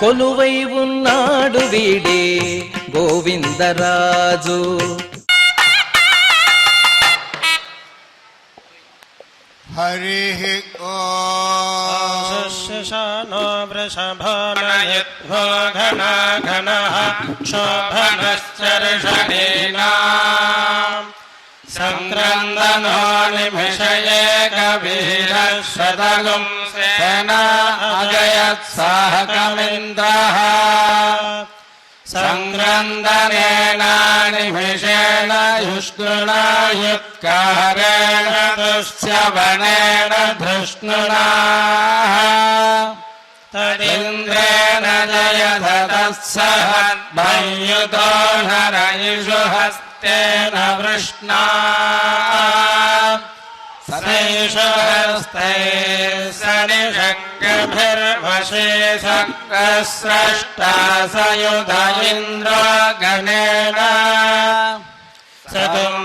కొలువై ఉన్నాడు వీడే గోవిందరాజు. హరి ఓం వృషభో నయద్భో ఘన ఘన శోభనశ్చర్షణీనా సంక్రందనో నిమిషయే కవీర శతగుం సేనా అజయత్సాహకమింద్రః సంక్రందనేన నిమిషేణ యుష్ణునా యుత్కారేణ దుశ్చవనేన ధృష్ణునా తదింద్రేణ జయధతస్సహ భయుతో నరయిషు హస్తేన వృష్ణా సరైషుహస్తై సనిషంగభిర్వశే సంగస్రష్టా సయుధ ఇంద్రో గణేన సతుం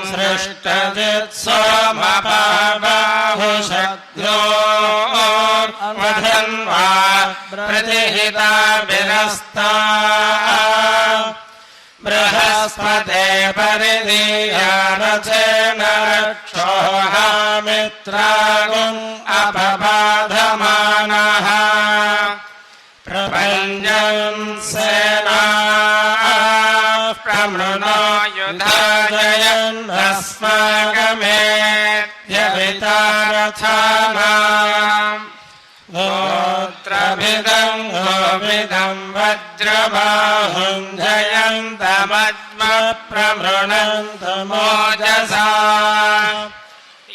సృష్టజిత్సోమపాబాహుషగ్రోర్వధన్వా ప్రతిహితా విరస్తా బృహస్పతే పరిధీయారచేన రక్షోహామిత్రాగుం అపబాధమానః ప్రపంచం సేనా ప్రమృణో యుధాజయన్ అస్మాకమేత్యవితారథానాం గోత్రభిదం గోవిదం వజ్రబాహుం జయంతమజ్మ ప్రమృణంతమోజసా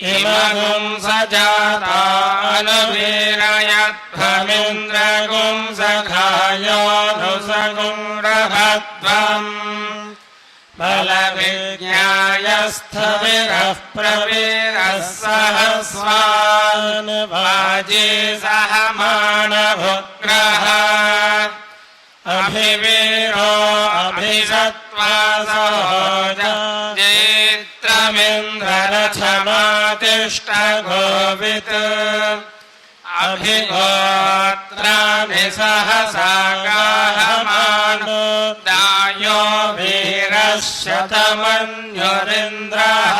ఇమగుం సజాతానువీరయద్భమింద్రగుం సఖాయోనుసగుం రహత్వం బలవిజ్ఞాయస్థవిరః ప్రవీరः సహస్వాన్ వాజీ సహమానభుగ్రః అభివీరో అభిషత్వా సహోజా జైత్రమింద్రరథమాతిష్టగోవిత్ అభిగోత్రామి సహసాగాహమానో దాయో వీరశతమన్యురింద్రః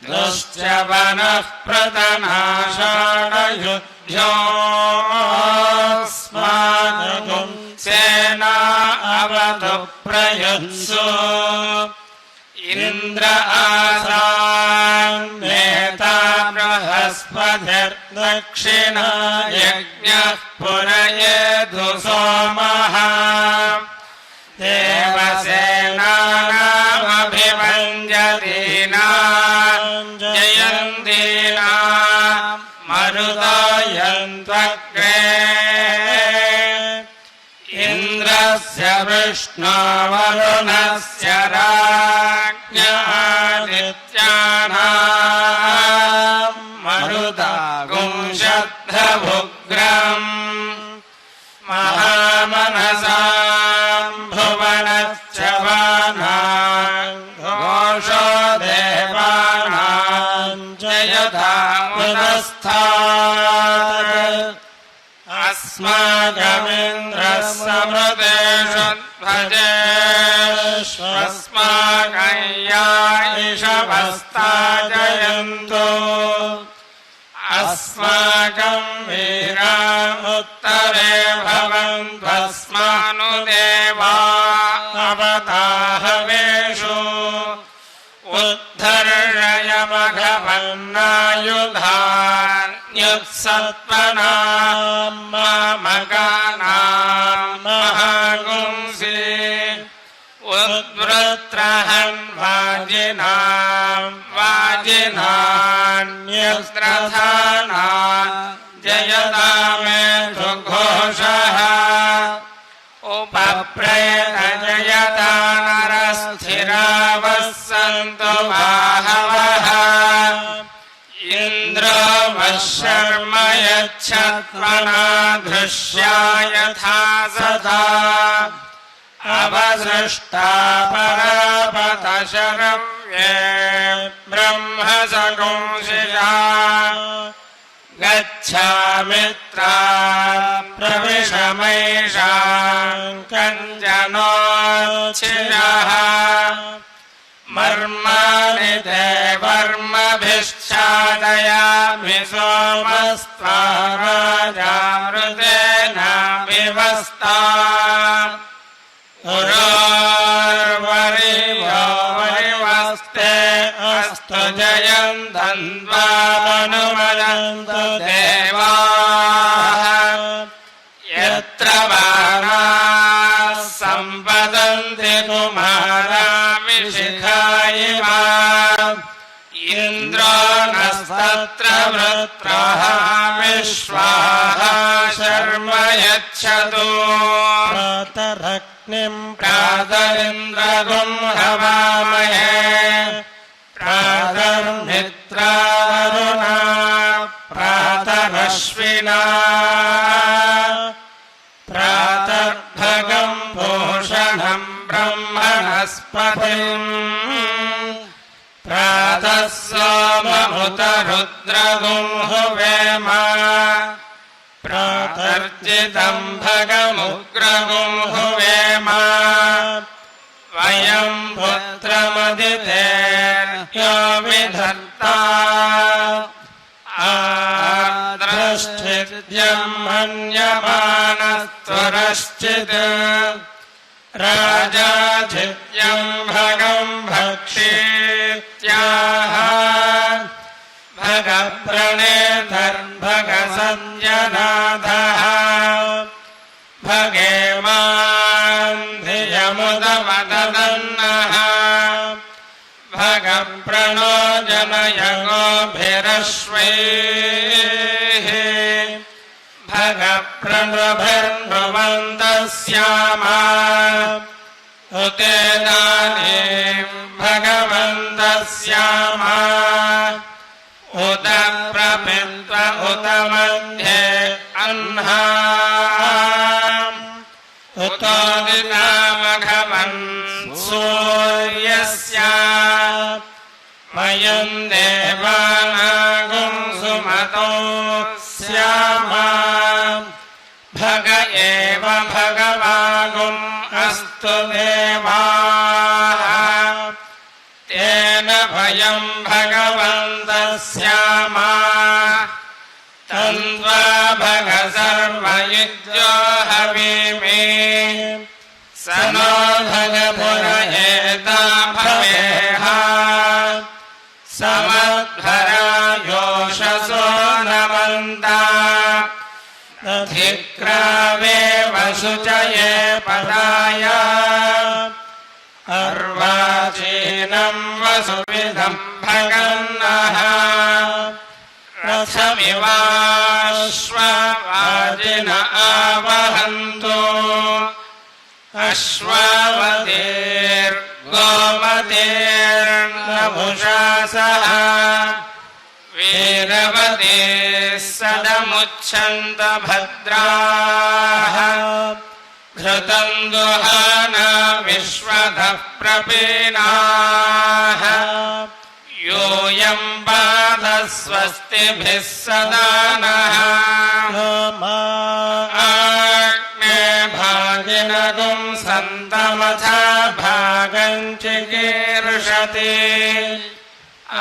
దృశ్య వనః ప్రతనాషాఢయుధ్యోస్మానగుం సేనా అవతు ప్రయుత్సు ఇంద్ర ఆసాన్నేతా బృహస్పతిర్దక్షిణా యజ్ఞః పురయేధు సోమః దేవసేనామభివంజతీనాం జయంతీనాం మరుతాయంత్వగ్రే ఇంద్రస్య విష్ణోవరుణస్య రాజ్ఞాదిత్యానాం మరుతాగుం శబ్దభుగ్రం మహామనసాం భువనశ్చవానాం ఘోషో దేవానాం జయధాముదస్థాత్ అస్మాకమింద్రः సమృతేషు ధ్వజేష్వస్మాకం యా ఇషవస్తాజయంతు అస్మాకం వీరాముత్తరే భవంత్వస్మాను దేవా అవతాహవేషు ఉద్ధర్యమఘవన్నాయుధాన్యుత్సత్వనాం మామగానాం మహాగుంసి ఉద్వృత్రహన్ వాజినాం వాజినాన్యస్త్రథానాం జయతామేధు ఘోషః ఉపప్రేత జయతా నరస్థిరావः సంతు బాహవః ఇంద్రో వశర్మ యచ్చత్వనా దృశ్యాయ యథా సదా అవసృష్టా పరాపతశరవ్యే బ్రహ్మసగుంసిషా गच्छामित्रान् प्रविशमैषाम् कञ्जनोच्छिरः मर्माणि ते वर्मभिश्चादयामि सोमस्त्वा राजामृतेन विवस्ता उरोर्वरिवो वरिवस्ते अस्तु जयन्तन्वामनुमदन्तु देवाः यत्र बाणाः सम्पतन्ति कुमाराविशिखायिव इन्द्रो नस्तत्र वृत्रः विश्वाः शर्म यच्छतु प्रातरिन्द्रगुं हवामहे प्रातर्मित्रावरुणा प्रातरश्विना प्रातर्भगं भूषणं ब्रह्मणस्पतिम् प्रातः सोममुत रुद्रगुं हुवेम प्रातर्जितं भगमुग्रगुं हुवेम वयं पुत्रमदितेर्यो विधत्ता आद्रश्चिद्यं मन्यमानस्तुरश्चित् राजाधित्यं भगं भक्षीत्याह भगप्रणेतर्भगसंजनाथः भगेमान् धियमुदमददन्नः भगप्रणो जनयगोभिरश्वैः भगप्रणभिर्भुवन्तस्यामा उतेदानीं भगवन्तस्यामा उत प्रपित्व उत मध्ये अह्नाम् उतोदिनामघवन् सूर्यस्य वयं देवानागुं सुमतो स्यामा भग एव भगवागुम् अस्तु देवाः तेन भयं भगवन्तस्यामा तन्वा भग सर्वयुज्यो हवीमि स नो भगपुरहेता भवेह समध्वरायोषसो नमन्ता अधिक्रावे वसुचये पदाय अर्वाचीनं वसुविधं भगन्नः रथमिवाश्ववाजिन आवहन्तु अश्वावतीर्गोमतीर्नभुषा सह वीरवतीः सदमुच्छन्त भद्राः घृतं दुहाना विश्वतः प्रपीनाः यूयं पाद स्वस्तिभिः सदा नः आग्ने भागिनगुं सन्तमथा भागं चिकीर्षति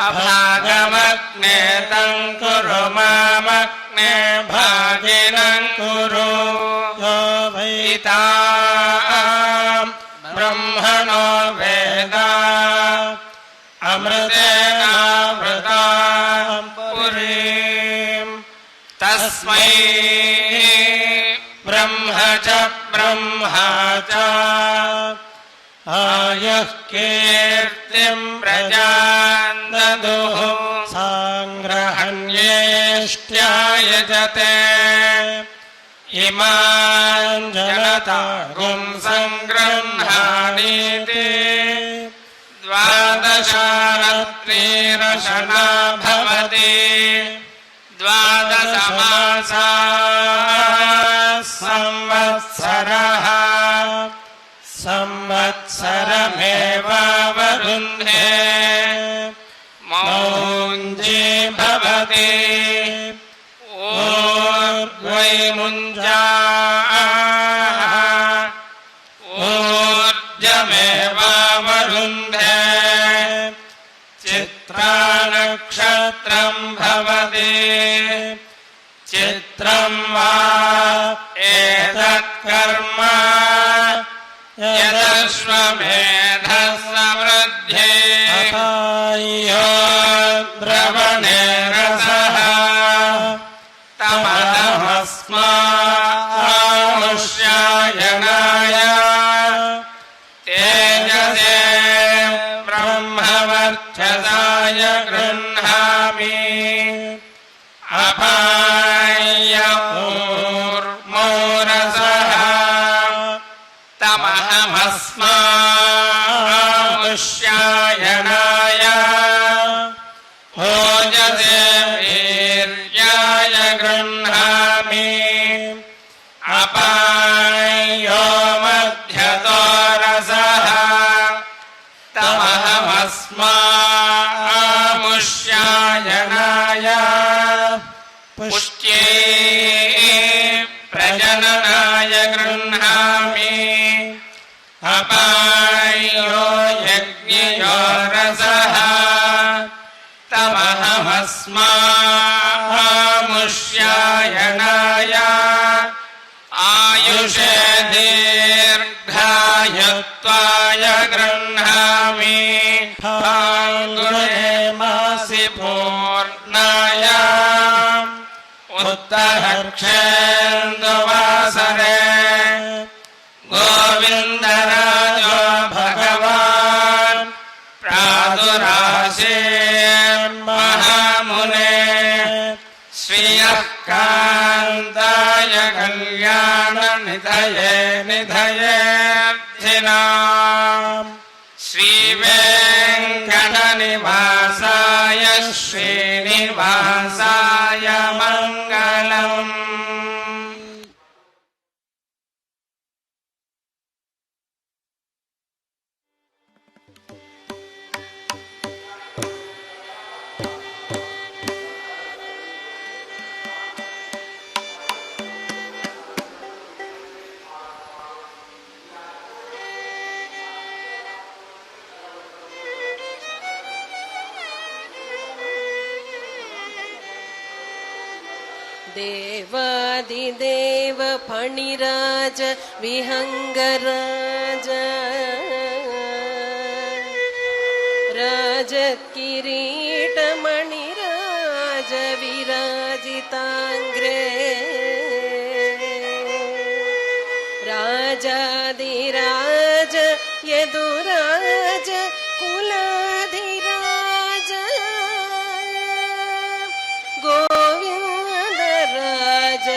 अभागमग्ने तं कुरु मामग्ने भागिनं कुरु यो वैता ब्रह्मणो वेदा अमृतेनावृतां पुरीं तस्मै ब्रह्म च ब्रह्मा च आयुः कीर्तिं प्रजान् ददुः साङ्ग्रहण्येष्ट्यायजते इमान् जनतागुं सङ्गृह्णानीति द्वादशारत्रीरशना भवति द्वादशमासा संवत्सरः संवत्सरमेवावरुन्धे मौञ्जी भवति वै मुञ्जा ऊर्जमेवावरुन्धे चित्रानक्षत्रम् भवति चित्रम् वा एतत्कर्म यदश्वमेधः समृद्धे द्रवणे रसः तमहस्मामुष्यायनाय तेजसे ब्रह्मवर्चसाय गृह्णामि अपायमूर्मोरसः तमहमस्मामुष्यायनाय ओजसे वीर्याय गृह्णामि अपायो मध्यतो रसः तमहमस्मामुष्यायनाय पुष्ट्ये प्रजननाय गृह्णामि अपायो यज्ञयो रसः तमहमस्मामुष्यायनाय आयुषे दीर्घायुत्वाय गृह्णामि फाल्गुने मासि पूर्णाय उत्तरक्षेन्दुवासरे गोविन्दराजो भगवान् प्रादुरासीन्महामुने श्रियः कान्ताय कल्याणनिधये निधयेऽर्थिनाम् श्रीवेङ्कटनिवासाय श्रीनिवासाय मङ्गलम्। देवादिदेव फणिराज विहंगराज राजकिरीटमणिराज विराजितांग्रे राजाधिराज यदुराज कुलाधिराज गोविंदराज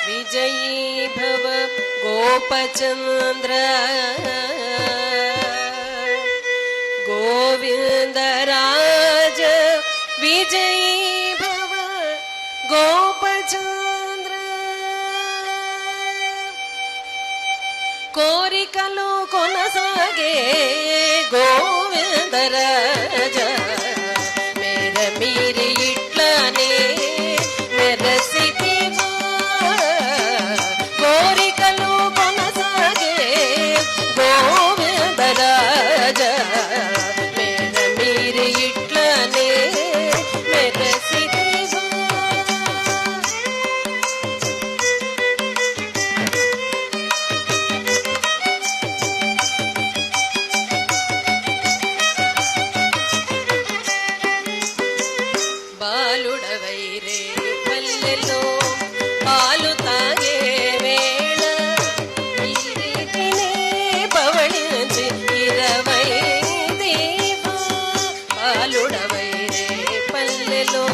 विजयी भव गोपचंद्र गोविंदराज विजयी भव गोपचंद्र కోరికలు కొనసాగే గోవిందరాజ మేర మీరి ఇట్లానే మెరసితివా కోరికలు కొనసాగే గోవిందరాజ మేర మీరి ఇట్లానే మెరసితివా బాలుడవైరే పల్లెలో పాలు తాగే వేళ ఈ రీతినే పవళించి 20 దీపా బాలుడవైరే పల్లెలో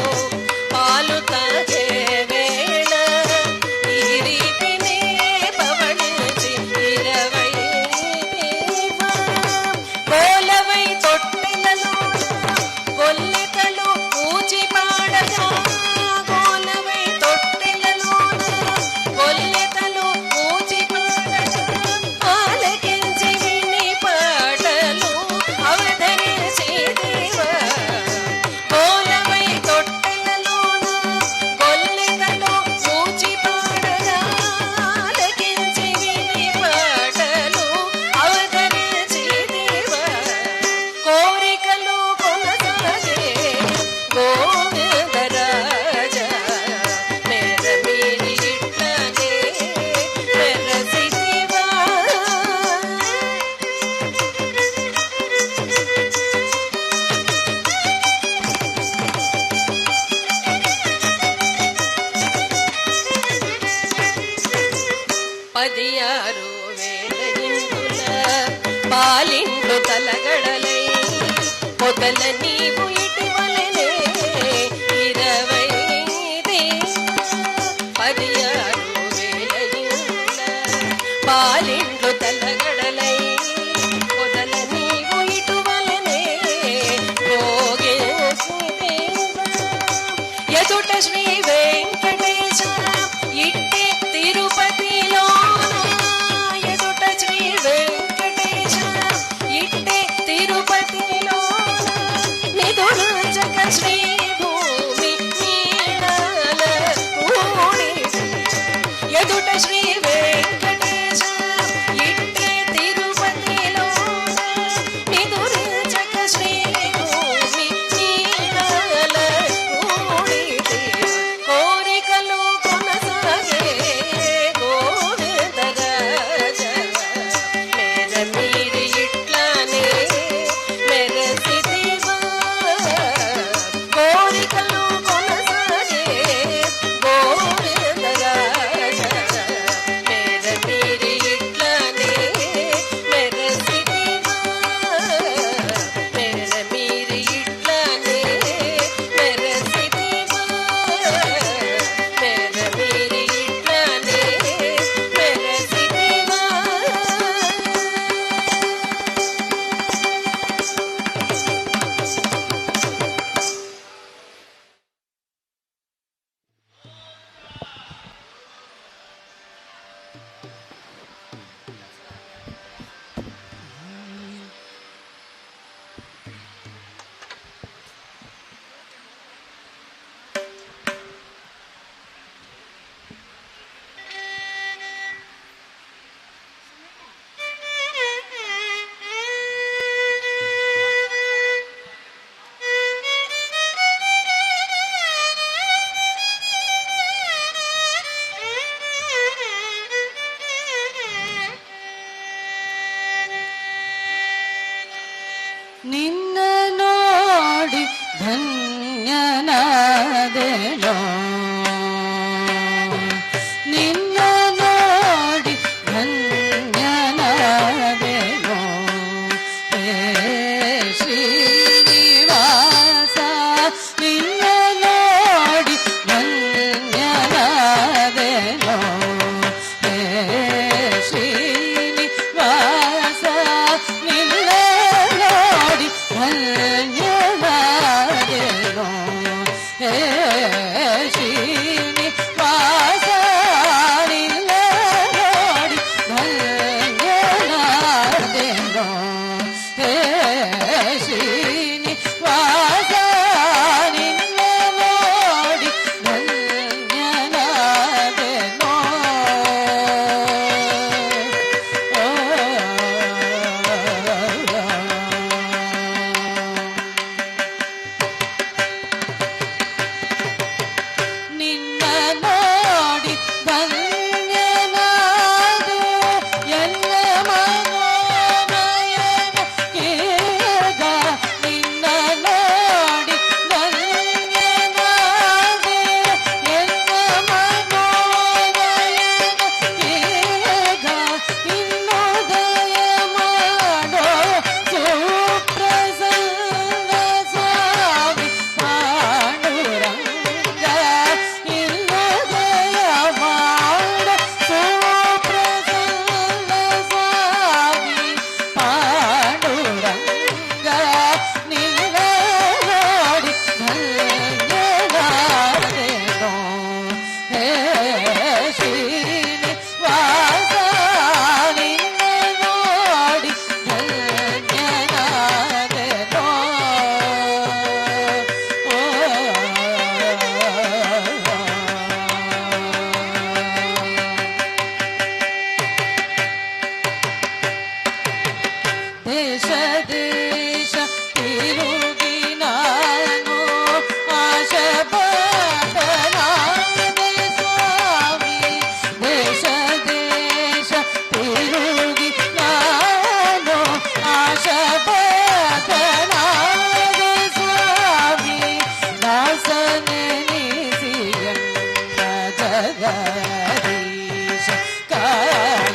పాలు తాగే వేళ ఈ రీతినే పవళించి 20 దీపా కోలవై తొట్టెలలో కొల్లెతలు పూచి పాడగా పదియారు వేలయిందుల పాలిండు తలగడలై పొగల నీవు ఇటీవలనే 20 పదియారు వేలయిందుల పాలిండు తలగడలై పొగల నీవు ఇటీవలనే ఎదుట శ్రీ వెంకటేశ్వర ఇట్టే తిరుపతిలోన ఎదుట శ్రీ వెంకటేశ్వర ఇట్టే తిరుపతిలోన నిదురుచక శ్రీ భూమి నీడల కూడి ఎదుట శ్రీ వెంకటేశ్వర ఇట్టే తిరుపతిలోన నిదురుచక శ్రీ భూమి నీడల కూడి కోరికలు కొనసాగే గోవిందరాజ మేర మీరి ఇట్లానే మెరసిదివా కోరికలు కొనసాగే గోవిందరాజ మేర మీరి ఇట్లానే మెరసిదివా మేర మీరి ఇట్లానే మెరసిదివా మేర మీరి ఇట్లానే మెరసిదివా ನಿನ್ನ ನೋಡಿ ಧನ್ಯನಾದೆನೋ ನಿನ್ನ ನೋಡಿ ಧನ್ಯನಾದೆನೋ ಹೇ ಶ್ರೀನಿವಾಸ ನಿನ್ನ ನೋಡಿ ಧನ್ಯನಾದೆನೋ ಹೇ ಶ್ರೀನಿವಾಸ ನಿನ್ನ ನೋಡಿ ಧನ್ಯನಾದೆನೋ ಹೇ ಶ್ರೀನಿವಾಸ ನಿನ್ನ ನೋಡಿ ಧನ್ಯನಾದೆನೋ ಹೇ ಶ್ರೀನಿವಾಸ ನಿನ್ನ ನೋಡಿ ಧನ್ಯನಾದೆನೋ ನಿನ್ನ ನೋಡಿ ಧನ್ಯನಾದೆ ಎಲ್ಲ ಮನೋನಯನ ಕೇಗ ನಿನ್ನ ನೋಡಿ ಧನ್ಯನಾದೆ ಎಲ್ಲ ಮನೋನಯನ ಕೇಗ ಇನ್ನೋದಯ ಮಾಡೋ ಸುಪ್ರಸನ್ನ ಸ್ವಾಮಿ ಪಾಂಡುರಂಗ ಇನ್ನೋದಯ ಮಾಡ ಸುಪ್ರಸನ್ನ ಸ್ವಾಮಿ ಪಾಂಡುರಂಗ ನಿನ್ನ ನೋಡಿ ಧನ್ಯನಾದೆನೋ ಹೇ ಶ್ರೀನಿವಾಸ ನಿನ್ನ ನೋಡಿ ಧನ್ಯನಾದೆನೋ ದೇಶ ದೇಶ ತಿರುಗಿ ನಾನು ಆಶಾಪತನಾದೆ ಸ್ವಾಮಿ ದೇಶ ದೇಶ ತಿರುಗಿ ನಾನು ಆಶಾಪತನಾದೆ ಸ್ವಾಮಿ ದಾಸನೆನಿಸಿಯಂತ ಜಗದೀಶ ಕಾಯ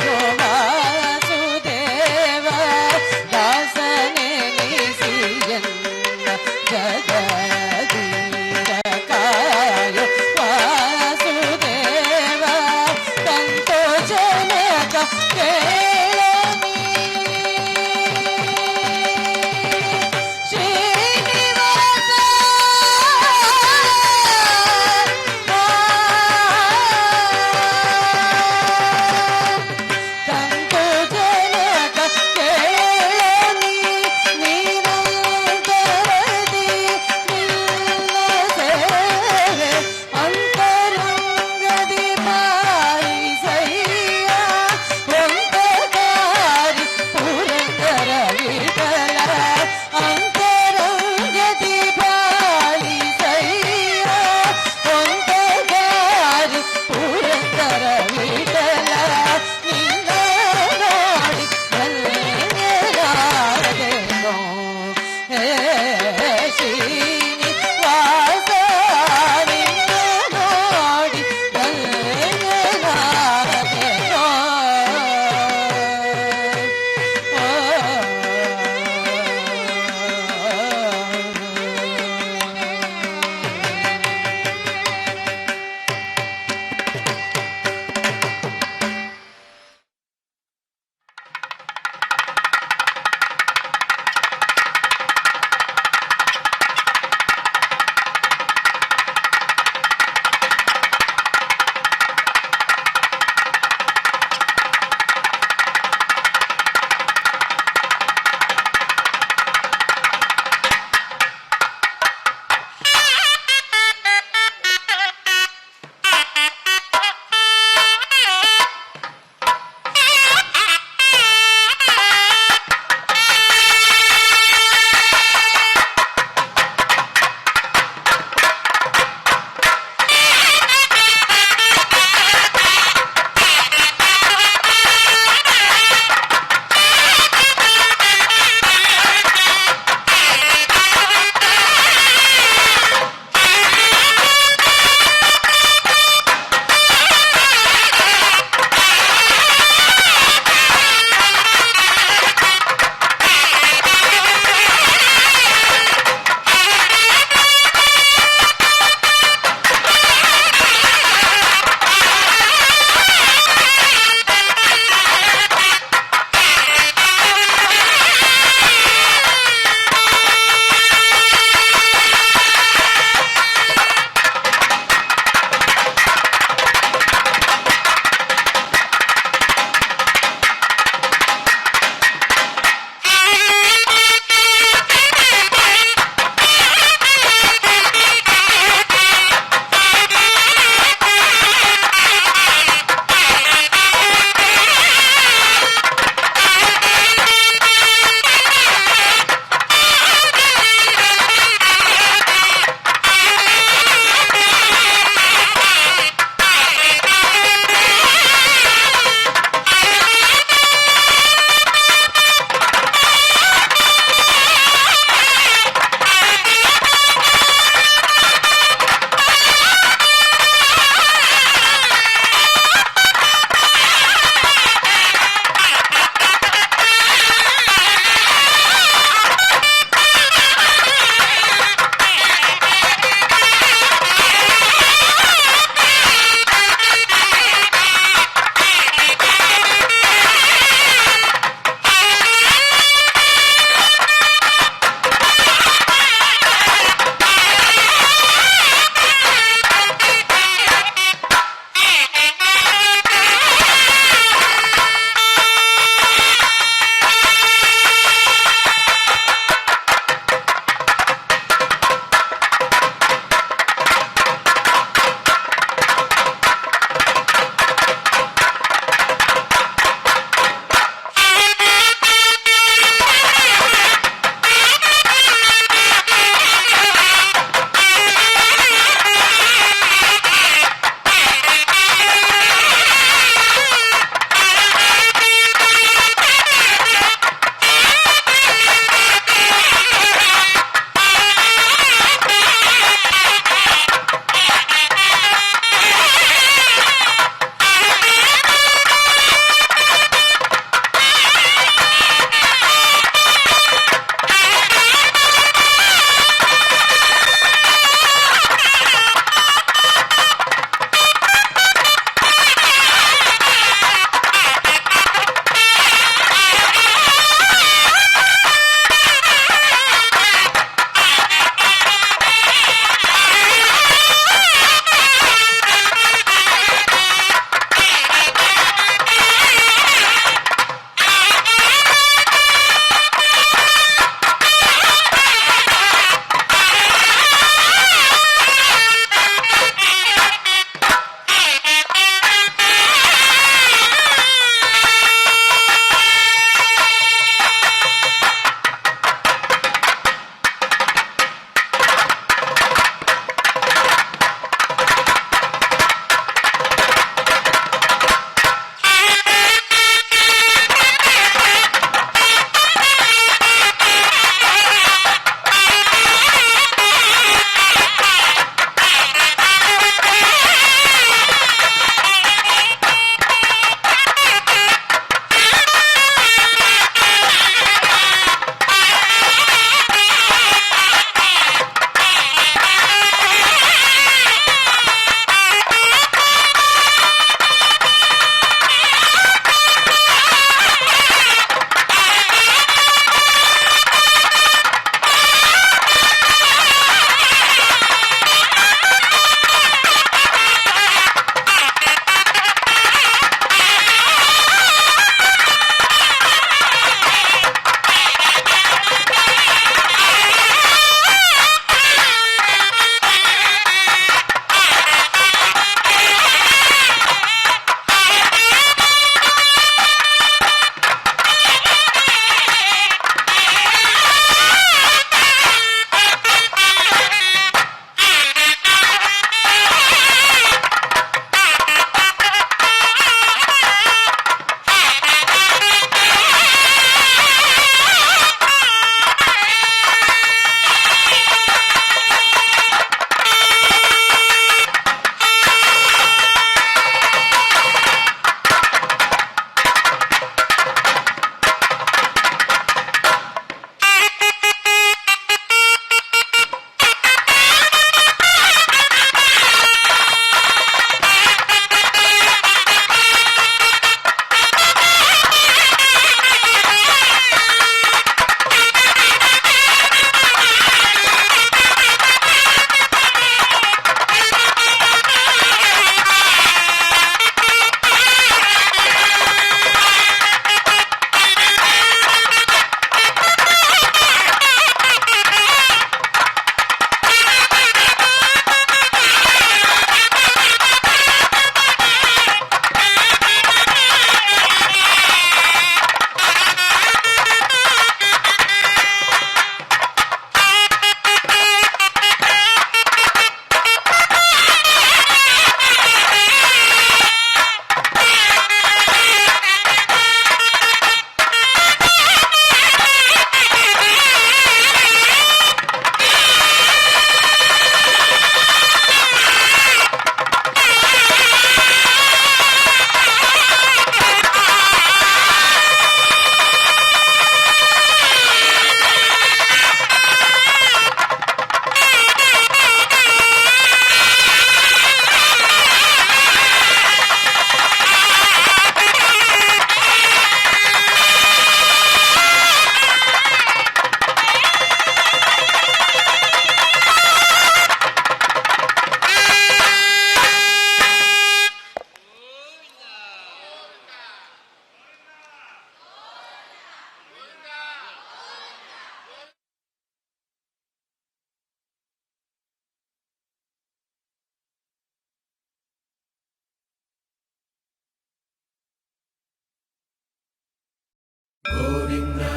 గోవిందా